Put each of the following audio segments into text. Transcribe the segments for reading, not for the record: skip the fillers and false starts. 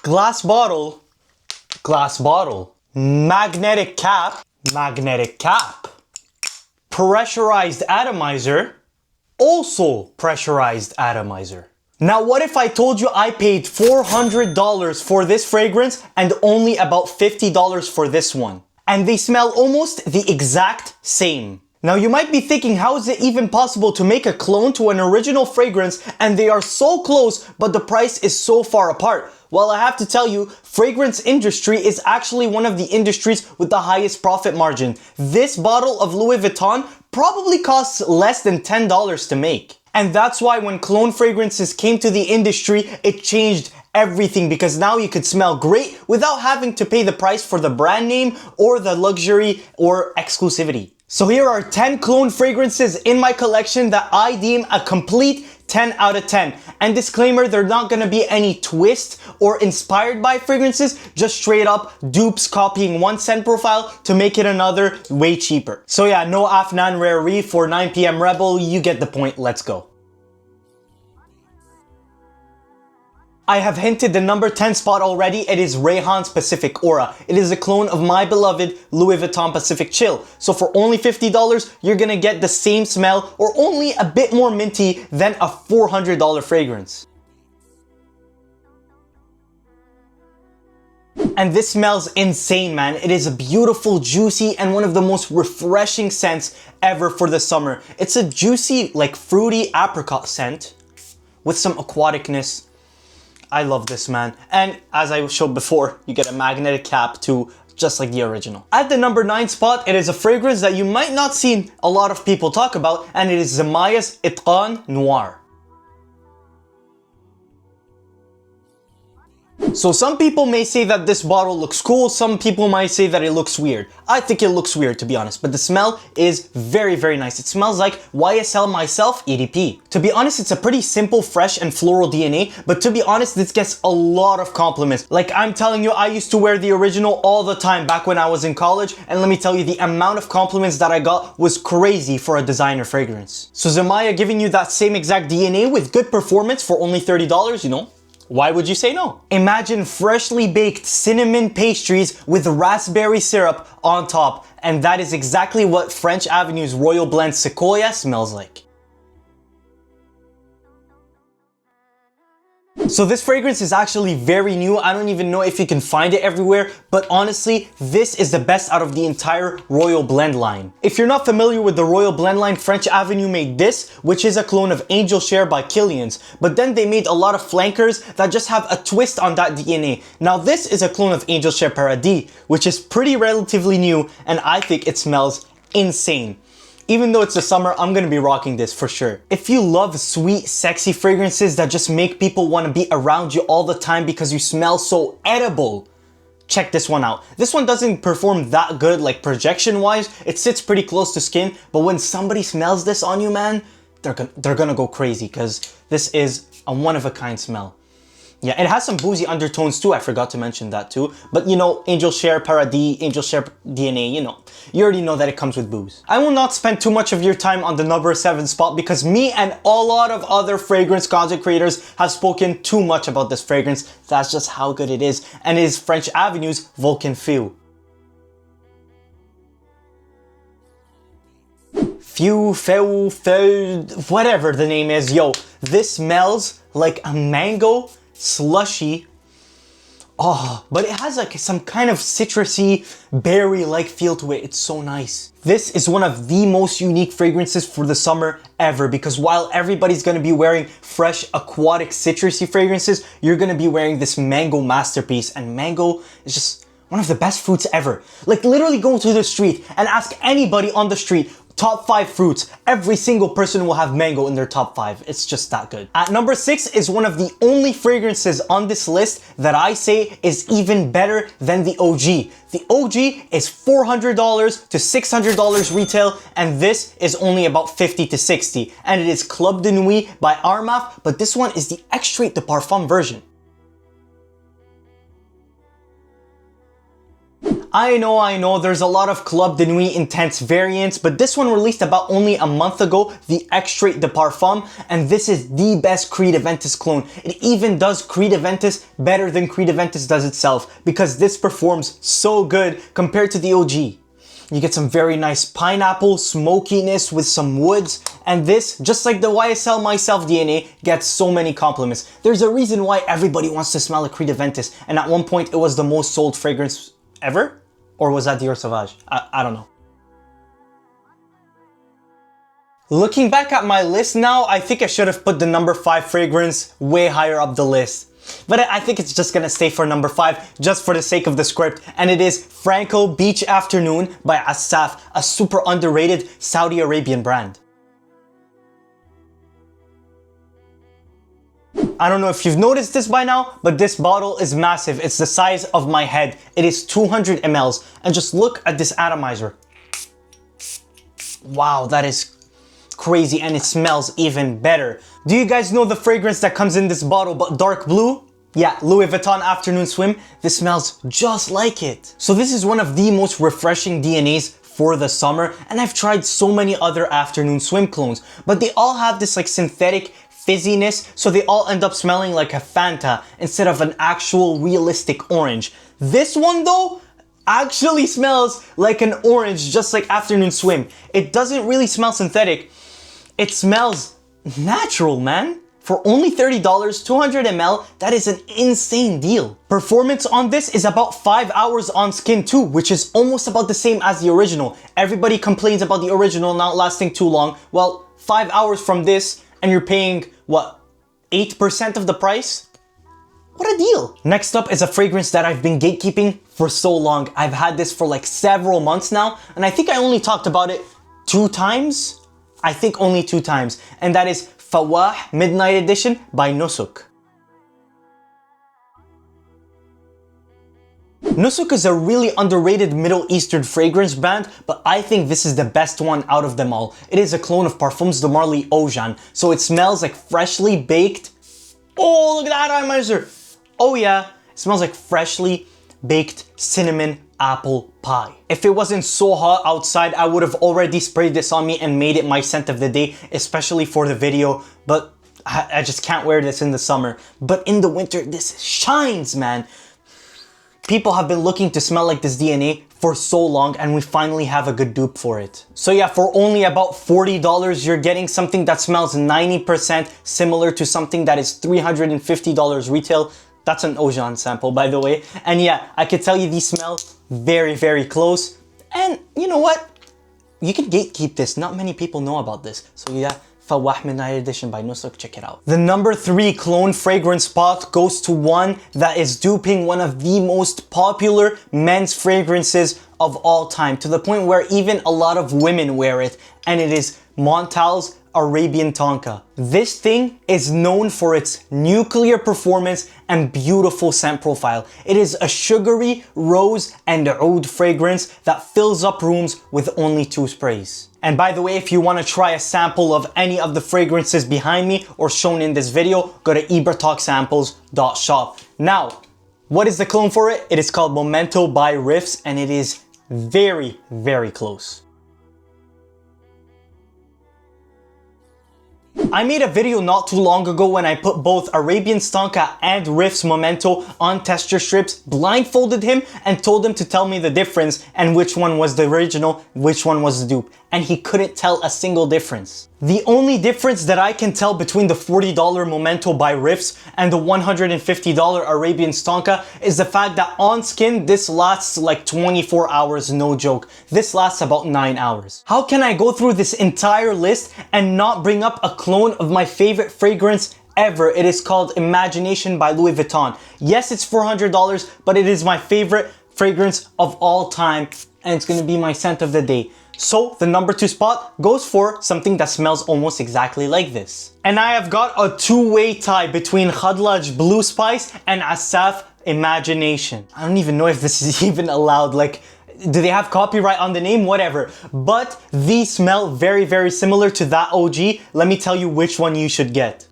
glass bottle, glass bottle, magnetic cap, magnetic cap, pressurized atomizer, also pressurized atomizer. Now what if I told you I paid $400 for this fragrance and only about $50 for this one? And they smell almost the exact same. Now you might be thinking, how is it even possible to make a clone to an original fragrance and they are so close but the price is so far apart? Well, I have to tell you, fragrance industry is actually one of the industries with the highest profit margin. This bottle of Louis Vuitton probably costs less than $10 to make. And that's why when clone fragrances came to the industry, it changed everything, because now you could smell great without having to pay the price for the brand name or the luxury or exclusivity. So here are 10 clone fragrances in my collection that I deem a complete 10 out of 10. And disclaimer, they're not gonna be any twist or inspired by fragrances, just straight up dupes copying one scent profile to make it another way cheaper. So yeah, no Afnan Rare Re for 9 PM Rebel, you get the point, let's go. I have hinted the number 10 spot already. It is Rayhan's Pacific Aura. It is a clone of my beloved Louis Vuitton Pacific Chill. So for only $50, you're gonna get the same smell or only a bit more minty than a $400 fragrance. And this smells insane, man. It is a beautiful, juicy, and one of the most refreshing scents ever for the summer. It's a juicy, like fruity apricot scent with some aquaticness. I love this, man. And as I showed before, you get a magnetic cap too, just like the original. At the number 9 spot, it is a fragrance that you might not see a lot of people talk about, and it is Zemaya's Itqan Noir. So some people may say that this bottle looks cool, some people might say that it looks weird. I think it looks weird, to be honest, but the smell is very, very nice. It smells like YSL Myself EDP. To be honest, it's a pretty simple, fresh, and floral DNA, but to be honest, this gets a lot of compliments. Like I'm telling you, I used to wear the original all the time back when I was in college, and let me tell you, the amount of compliments that I got was crazy for a designer fragrance. So Zemaya giving you that same exact DNA with good performance for only $30, you know? Why would you say no? Imagine freshly baked cinnamon pastries with raspberry syrup on top. And that is exactly what French Avenue's Royal Blend Sequoia smells like. So this fragrance is actually very new. I don't even know if you can find it everywhere, but honestly, this is the best out of the entire Royal Blend line. If you're not familiar with the Royal Blend line, French Avenue made this, which is a clone of Angel Share by Kilian's, but then they made a lot of flankers that just have a twist on that DNA. Now this is a clone of Angel Share Paradis, which is pretty relatively new, and I think it smells insane. Even though it's the summer, I'm gonna be rocking this for sure. If you love sweet, sexy fragrances that just make people want to be around you all the time because you smell so edible, check this one out. This one doesn't perform that good, like projection-wise. It sits pretty close to skin, but when somebody smells this on you, man, they're gonna go crazy because this is a one-of-a-kind smell. Yeah, it has some boozy undertones too, I forgot to mention that too. But you know, Angel Share Paradis, Angel Share DNA, you know. You already know that it comes with booze. I will not spend too much of your time on the number 7 spot because me and a lot of other fragrance content creators have spoken too much about this fragrance. That's just how good it is. And it is French Avenue's Vulcan Feu. Feu, whatever the name is. Yo, this smells like a mango slushy. Oh, but it has like some kind of citrusy, berry-like feel to it. It's so nice. This is one of the most unique fragrances for the summer ever because while everybody's gonna be wearing fresh, aquatic, citrusy fragrances, you're gonna be wearing this mango masterpiece, and mango is just one of the best fruits ever. Like literally go to the street and ask anybody on the street, top 5 fruits. Every single person will have mango in their top 5. It's just that good. At number 6 is one of the only fragrances on this list that I say is even better than the OG. The OG is $400 to $600 retail, and this is only about $50 to $60. And it is Club de Nuit by Armaf, but this one is the Extrait de Parfum version. I know, there's a lot of Club de Nuit intense variants, but this one released about only a month ago, the Extrait de Parfum, and this is the best Creed Aventus clone. It even does Creed Aventus better than Creed Aventus does itself, because this performs so good compared to the OG. You get some very nice pineapple smokiness with some woods, and this, just like the YSL Myself DNA, gets so many compliments. There's a reason why everybody wants to smell a Creed Aventus, and at one point it was the most sold fragrance ever? Or was that Dior Sauvage? I don't know. Looking back at my list now, I think I should have put the number 5 fragrance way higher up the list. But I think it's just gonna stay for number 5 just for the sake of the script, and it is Franco Beach Afternoon by Assaf, a super underrated Saudi Arabian brand. I don't know if you've noticed this by now, but this bottle is massive. It's the size of my head. It is 200 ml, and just look at this atomizer. Wow, that is crazy, and it smells even better. Do you guys know the fragrance that comes in this bottle but dark blue? Yeah, Louis Vuitton Afternoon Swim. This smells just like it. So this is one of the most refreshing DNAs for the summer, and I've tried so many other afternoon swim clones, but they all have this like synthetic fizziness, so they all end up smelling like a Fanta instead of an actual realistic orange. This one though actually smells like an orange, just like Afternoon Swim. It doesn't really smell synthetic. It smells natural, man. For only $30, 200 ml, that is an insane deal. Performance on this is about 5 hours on skin too, which is almost about the same as the original. Everybody complains about the original not lasting too long. Well, 5 hours from this, and you're paying, what, 8% of the price? What a deal. Next up is a fragrance that I've been gatekeeping for so long. I've had this for like several months now, and I think I only talked about it 2 times. I think only 2 times, and that is Fawah Midnight Edition by Nusuk. Nusuk is a really underrated Middle Eastern fragrance brand, but I think this is the best one out of them all. It is a clone of Parfums de Marly Ojan, so it smells like freshly baked. Oh, look at that atomizer! Oh yeah, it smells like freshly baked cinnamon apple pie. If it wasn't so hot outside, I would have already sprayed this on me and made it my scent of the day, especially for the video, but I just can't wear this in the summer. But in the winter, this shines, man. People have been looking to smell like this DNA for so long, and we finally have a good dupe for it. So yeah, for only about $40, you're getting something that smells 90% similar to something that is $350 retail. That's an Ojan sample, by the way. And yeah, I could tell you these smell very, very close. And you know what? You can gatekeep this. Not many people know about this. So yeah, Fawah Midnight Edition by Nusuk, check it out. The number 3 clone fragrance spot goes to one that is duping one of the most popular men's fragrances of all time, to the point where even a lot of women wear it, and it is Montal's Arabian Tonka. This thing is known for its nuclear performance and beautiful scent profile. It is a sugary rose and oud fragrance that fills up rooms with only 2 sprays. And by the way, if you want to try a sample of any of the fragrances behind me or shown in this video, go to IbraTalksSamples.shop. Now, what is the clone for it? It is called Momento by Riffs, and it is very, very close. I made a video not too long ago when I put both Arabian Tonka and Riff's Momento on tester strips, blindfolded him, and told him to tell me the difference and which one was the original, which one was the dupe. And he couldn't tell a single difference. The only difference that I can tell between the $40 Momento by Riffs and the $150 Arabian Tonka is the fact that on skin, this lasts like 24 hours, no joke. This lasts about 9 hours. How can I go through this entire list and not bring up a clone of my favorite fragrance ever? It is called Imagination by Louis Vuitton. Yes, it's $400, but it is my favorite fragrance of all time, and it's gonna be my scent of the day. So the number 2 spot goes for something that smells almost exactly like this. And I have got a 2-way tie between Khadlaj Blue Spice and Assaf Imagination. I don't even know if this is even allowed. Like, do they have copyright on the name? Whatever. But these smell very, very similar to that OG. Let me tell you which one you should get.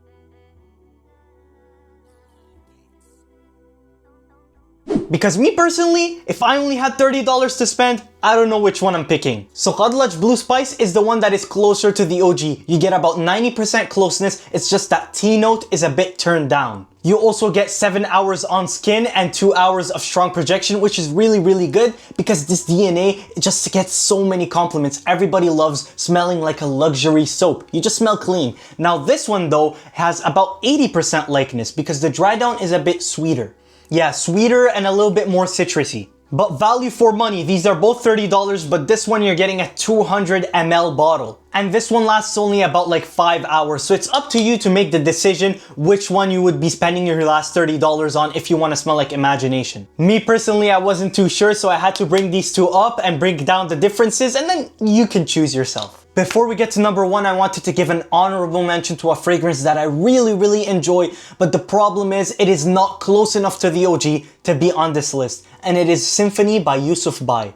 Because me personally, if I only had $30 to spend, I don't know which one I'm picking. So Khadlaj Blue Spice is the one that is closer to the OG. You get about 90% closeness, it's just that tea note is a bit turned down. You also get 7 hours on skin and 2 hours of strong projection, which is really good because this DNA just gets so many compliments. Everybody loves smelling like a luxury soap. You just smell clean. Now this one though has about 80% likeness because the dry down is a bit sweeter. Yeah, sweeter and a little bit more citrusy. But value for money, these are both $30, but this one you're getting a 200 ml bottle. And this one lasts only about like 5 hours. So it's up to you to make the decision which one you would be spending your last $30 on if you want to smell like imagination. Me personally, I wasn't too sure, so I had to bring these two up and break down the differences, and then you can choose yourself. Before we get to number one, I wanted to give an honorable mention to a fragrance that I really enjoy, but the problem is it is not close enough to the OG to be on this list, and it is Symphony by Yusuf Bai.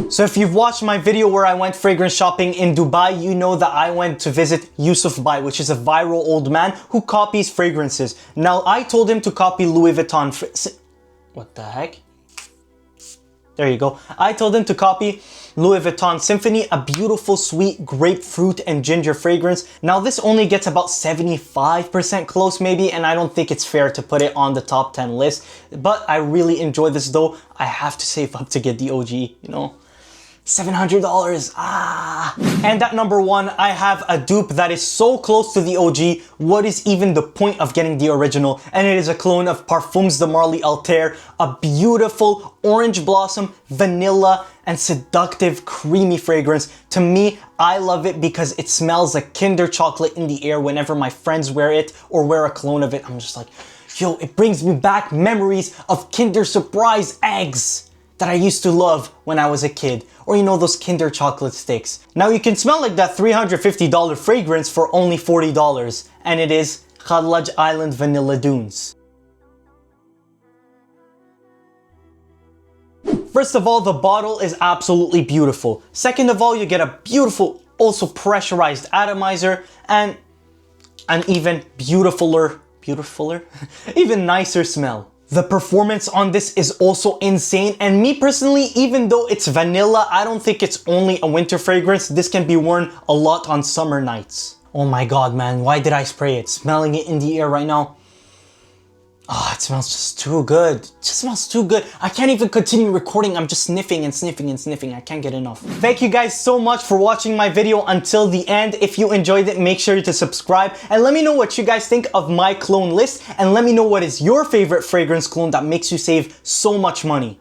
So if you've watched my video where I went fragrance shopping in Dubai, you know that I went to visit Yusuf Bai, which is a viral old man who copies fragrances. Now I told him to copy Louis Vuitton. What the heck? There you go. I told him to copy Louis Vuitton Symphony, a beautiful sweet grapefruit and ginger fragrance. Now this only gets about 75% close maybe, and I don't think it's fair to put it on the top 10 list. But I really enjoy this though. I have to save up to get the OG, you know. $700, And at number one, I have a dupe that is so close to the OG, what is even the point of getting the original? And it is a clone of Parfums de Marly Altair, a beautiful orange blossom, vanilla, and seductive creamy fragrance. To me, I love it because it smells like Kinder chocolate in the air. Whenever my friends wear it or wear a clone of it, I'm just like, yo, it brings me back memories of Kinder Surprise eggs that I used to love when I was a kid. Or you know, those Kinder chocolate sticks. Now you can smell like that $350 fragrance for only $40, and it is Khadlaj Island Vanilla Dunes. First of all, the bottle is absolutely beautiful. Second of all, you get a beautiful, also pressurized atomizer, and an even beautifuler, even nicer smell. The performance on this is also insane, and me personally, even though it's vanilla, I don't think it's only a winter fragrance. This can be worn a lot on summer nights. Oh my god, man, why did I spray it? Smelling it in the air right now. Oh, it smells just too good. It just smells too good. I can't even continue recording. I'm just sniffing and sniffing and sniffing. I can't get enough. Thank you guys so much for watching my video until the end. If you enjoyed it, make sure to subscribe and let me know what you guys think of my clone list, and let me know what is your favorite fragrance clone that makes you save so much money.